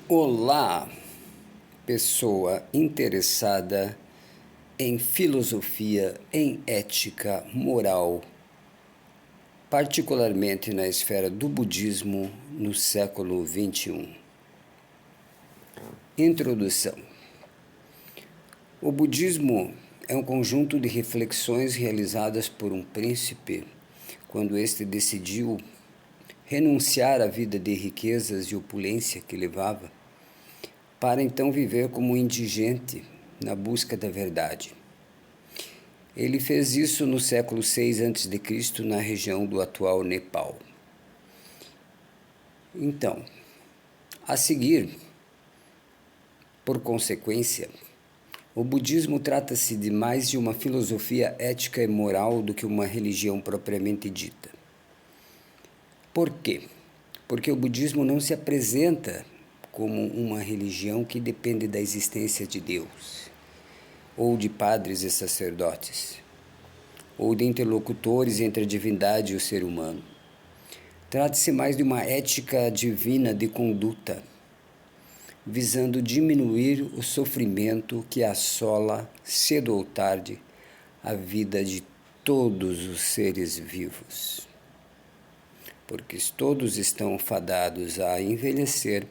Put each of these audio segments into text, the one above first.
Olá, pessoa interessada em filosofia, em ética, moral, particularmente na esfera do budismo no século XXI. Introdução. O budismo é um conjunto de reflexões realizadas por um príncipe quando este decidiu renunciar à vida de riquezas e opulência que levava, para então viver como um indigente na busca da verdade. Ele fez isso no século VI a.C., na região do atual Nepal. Então, a seguir, por consequência, o budismo trata-se de mais de uma filosofia ética e moral do que uma religião propriamente dita. Por quê? Porque o budismo não se apresenta como uma religião que depende da existência de Deus, ou de padres e sacerdotes, ou de interlocutores entre a divindade e o ser humano. Trata-se mais de uma ética divina de conduta, visando diminuir o sofrimento que assola, cedo ou tarde, a vida de todos os seres vivos. Porque todos estão fadados a envelhecer,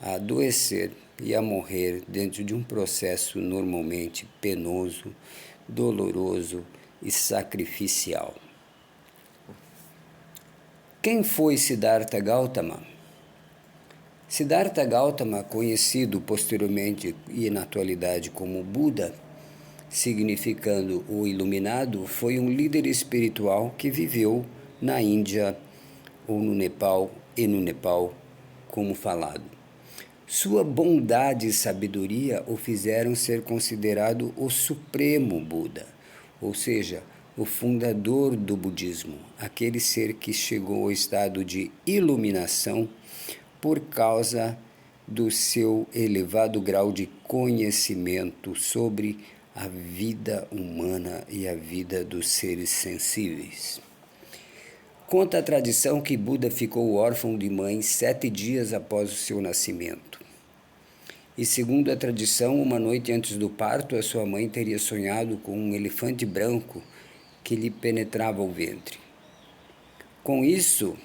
a adoecer e a morrer dentro de um processo normalmente penoso, doloroso e sacrificial. Quem foi Siddhartha Gautama? Siddhartha Gautama, conhecido posteriormente e na atualidade como Buda, significando o iluminado, foi um líder espiritual que viveu na Índia ou no Nepal, como falado. Sua bondade e sabedoria o fizeram ser considerado o supremo Buda, ou seja, o fundador do budismo, aquele ser que chegou ao estado de iluminação por causa do seu elevado grau de conhecimento sobre a vida humana e a vida dos seres sensíveis. Conta a tradição que Buda ficou órfão de mãe 7 dias após o seu nascimento. E segundo a tradição, uma noite antes do parto, a sua mãe teria sonhado com um elefante branco que lhe penetrava o ventre. Com isso,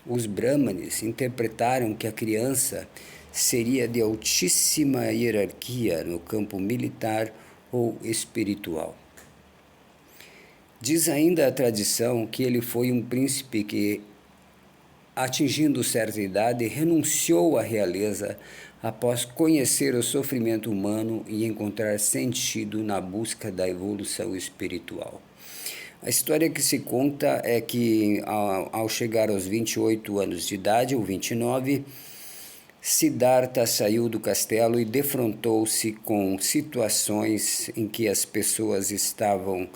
os brahmanes interpretaram que a criança seria de altíssima hierarquia no campo militar ou espiritual. Diz ainda a tradição que ele foi um príncipe que, atingindo certa idade, renunciou à realeza após conhecer o sofrimento humano e encontrar sentido na busca da evolução espiritual. A história que se conta é que, ao chegar aos 28 anos de idade, ou 29, Siddhartha saiu do castelo e defrontou-se com situações em que as pessoas estavam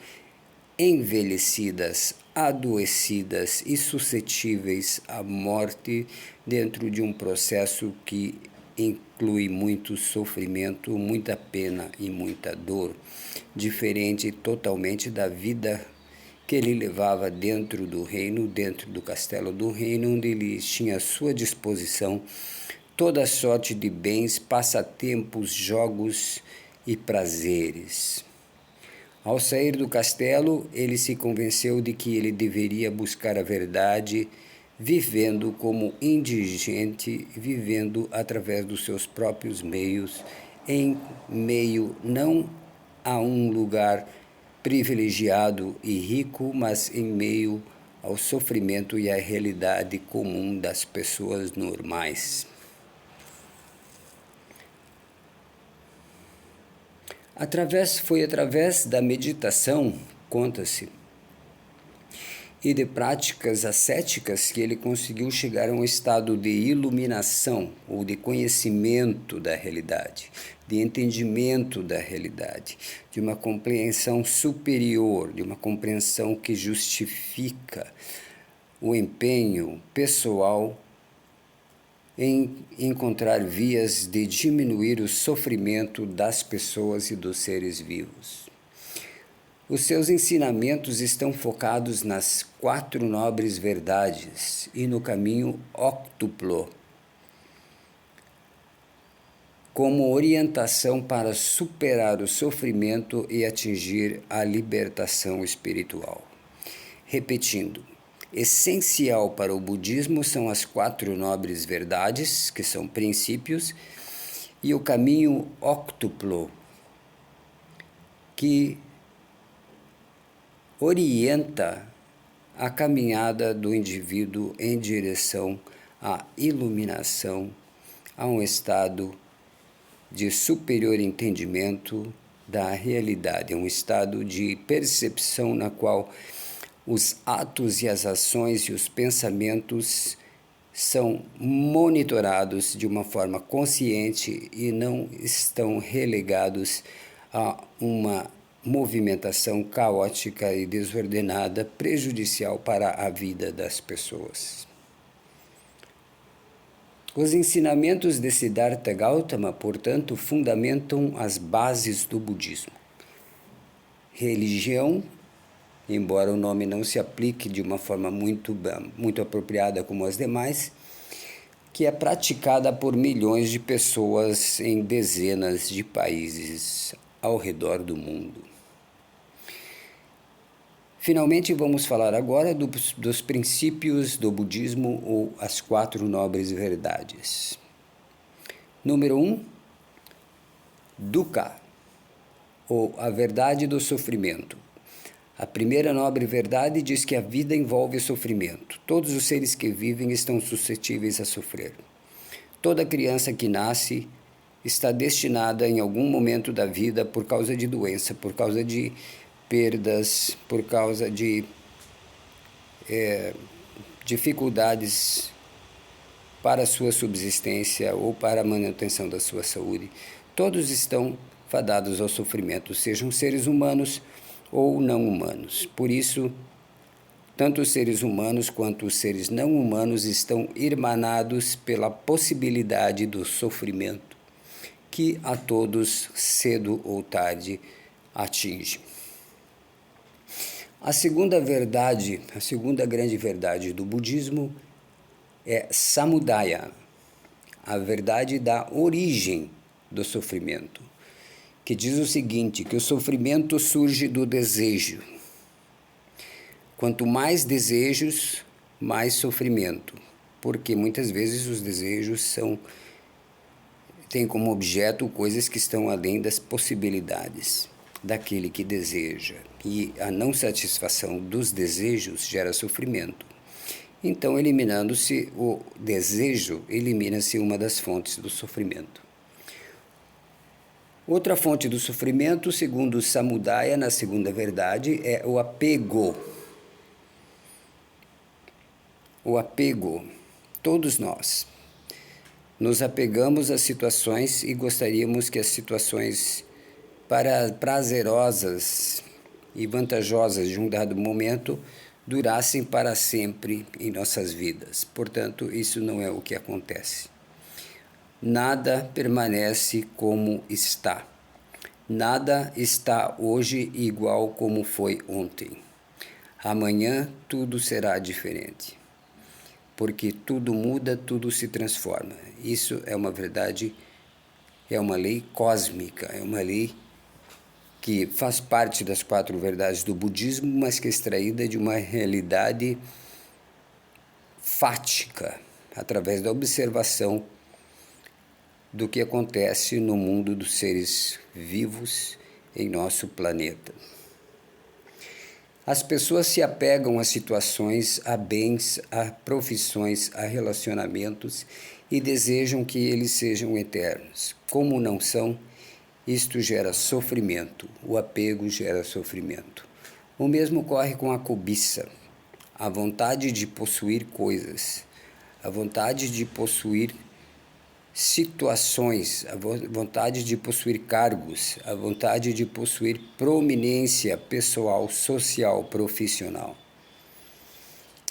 envelhecidas, adoecidas e suscetíveis à morte dentro de um processo que inclui muito sofrimento, muita pena e muita dor, diferente totalmente da vida que ele levava dentro do reino, dentro do castelo do reino, onde ele tinha à sua disposição toda sorte de bens, passatempos, jogos e prazeres. Ao sair do castelo, ele se convenceu de que ele deveria buscar a verdade, vivendo como indigente, vivendo através dos seus próprios meios, em meio não a um lugar privilegiado e rico, mas em meio ao sofrimento e à realidade comum das pessoas normais. Foi através da meditação, conta-se, e de práticas ascéticas que ele conseguiu chegar a um estado de iluminação ou de conhecimento da realidade, de entendimento da realidade, de uma compreensão superior, de uma compreensão que justifica o empenho pessoal em encontrar vias de diminuir o sofrimento das pessoas e dos seres vivos. Os seus ensinamentos estão focados nas 4 nobres verdades e no caminho óctuplo, como orientação para superar o sofrimento e atingir a libertação espiritual. Repetindo, essencial para o budismo são as 4 nobres verdades, que são princípios, e o caminho óctuplo, que orienta a caminhada do indivíduo em direção à iluminação, a um estado de superior entendimento da realidade, um estado de percepção na qual os atos e as ações e os pensamentos são monitorados de uma forma consciente e não estão relegados a uma movimentação caótica e desordenada, prejudicial para a vida das pessoas. Os ensinamentos de Siddhartha Gautama, portanto, fundamentam as bases do budismo. Religião, embora o nome não se aplique de uma forma muito apropriada como as demais, que é praticada por milhões de pessoas em dezenas de países ao redor do mundo. Finalmente, vamos falar agora dos princípios do budismo ou as 4 nobres verdades. Número 1, dukkha, ou a verdade do sofrimento. A primeira nobre verdade diz que a vida envolve sofrimento. Todos os seres que vivem estão suscetíveis a sofrer. Toda criança que nasce está destinada em algum momento da vida, por causa de doença, por causa de perdas, por causa de dificuldades para a sua subsistência ou para a manutenção da sua saúde. Todos estão fadados ao sofrimento, sejam seres humanos ou não humanos. Por isso, tanto os seres humanos quanto os seres não humanos estão irmanados pela possibilidade do sofrimento, que a todos, cedo ou tarde, atinge. A segunda grande verdade do budismo é samudaya, a verdade da origem do sofrimento, que diz o seguinte, que o sofrimento surge do desejo. Quanto mais desejos, mais sofrimento, porque muitas vezes os desejos têm como objeto coisas que estão além das possibilidades daquele que deseja, e a não satisfação dos desejos gera sofrimento. Então, eliminando-se o desejo, elimina-se uma das fontes do sofrimento. Outra fonte do sofrimento, segundo Samudaya, na segunda verdade, é o apego. O apego, todos nós nos apegamos a situações e gostaríamos que as situações prazerosas e vantajosas de um dado momento durassem para sempre em nossas vidas. Portanto, isso não é o que acontece. Nada permanece como está. Nada está hoje igual como foi ontem. Amanhã tudo será diferente. Porque tudo muda, tudo se transforma. Isso é uma verdade, é uma lei cósmica, é uma lei que faz parte das 4 verdades do budismo, mas que é extraída de uma realidade fática, através da observação do que acontece no mundo dos seres vivos em nosso planeta. As pessoas se apegam a situações, a bens, a profissões, a relacionamentos e desejam que eles sejam eternos. Como não são, isto gera sofrimento, o apego gera sofrimento. O mesmo ocorre com a cobiça, a vontade de possuir coisas, a vontade de possuir situações, a vontade de possuir cargos, a vontade de possuir prominência pessoal, social, profissional.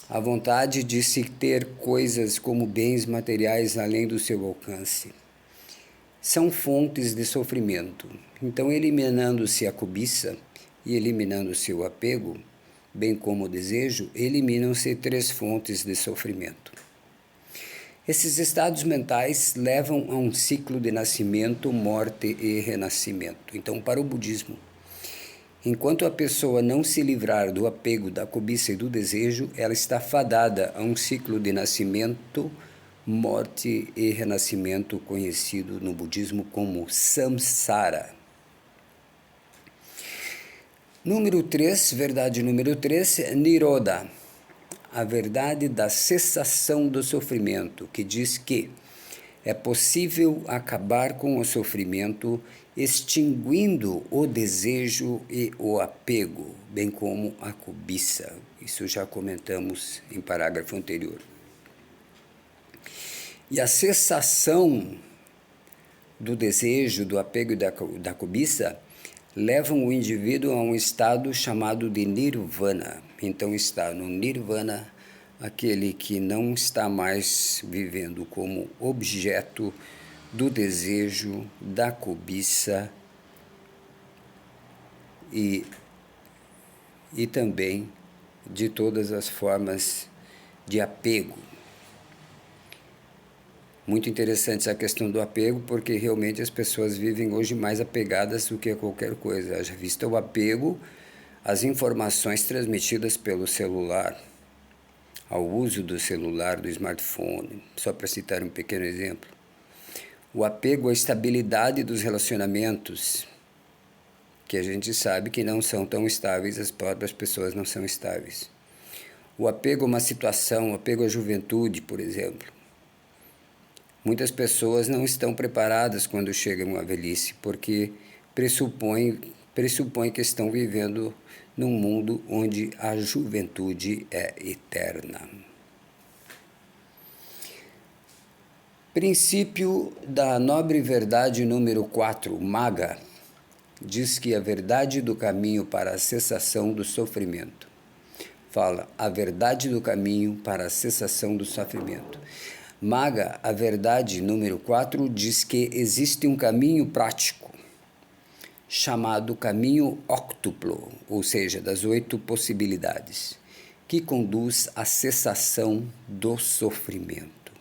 A vontade de se ter coisas como bens materiais além do seu alcance. São fontes de sofrimento. Então, eliminando-se a cobiça e eliminando-se o apego, bem como o desejo, eliminam-se 3 fontes de sofrimento. Esses estados mentais levam a um ciclo de nascimento, morte e renascimento. Então, para o budismo, enquanto a pessoa não se livrar do apego, da cobiça e do desejo, ela está fadada a um ciclo de nascimento, morte e renascimento, conhecido no budismo como samsara. Número 3, verdade número 3, Nirodha, a verdade da cessação do sofrimento, que diz que é possível acabar com o sofrimento extinguindo o desejo e o apego, bem como a cobiça. Isso já comentamos em parágrafo anterior. E a cessação do desejo, do apego e da cobiça levam o indivíduo a um estado chamado de nirvana. Então está no nirvana aquele que não está mais vivendo como objeto do desejo, da cobiça e também de todas as formas de apego. Muito interessante essa questão do apego, porque realmente as pessoas vivem hoje mais apegadas do que a qualquer coisa. Já visto o apego às informações transmitidas pelo celular, ao uso do celular, do smartphone, só para citar um pequeno exemplo. O apego à estabilidade dos relacionamentos, que a gente sabe que não são tão estáveis, as próprias pessoas não são estáveis. O apego a uma situação, o apego à juventude, por exemplo. Muitas pessoas não estão preparadas quando chegam à velhice, porque pressupõe que estão vivendo num mundo onde a juventude é eterna. Princípio da nobre verdade número 4, Magga, diz que a verdade do caminho para a cessação do sofrimento. Fala, a verdade do caminho para a cessação do sofrimento. Magga, a verdade número 4, diz que existe um caminho prático, chamado caminho óctuplo, ou seja, das 8 possibilidades, que conduz à cessação do sofrimento.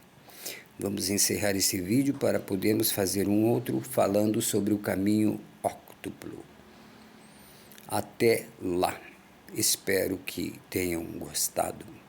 Vamos encerrar esse vídeo para podermos fazer um outro falando sobre o caminho óctuplo. Até lá. Espero que tenham gostado.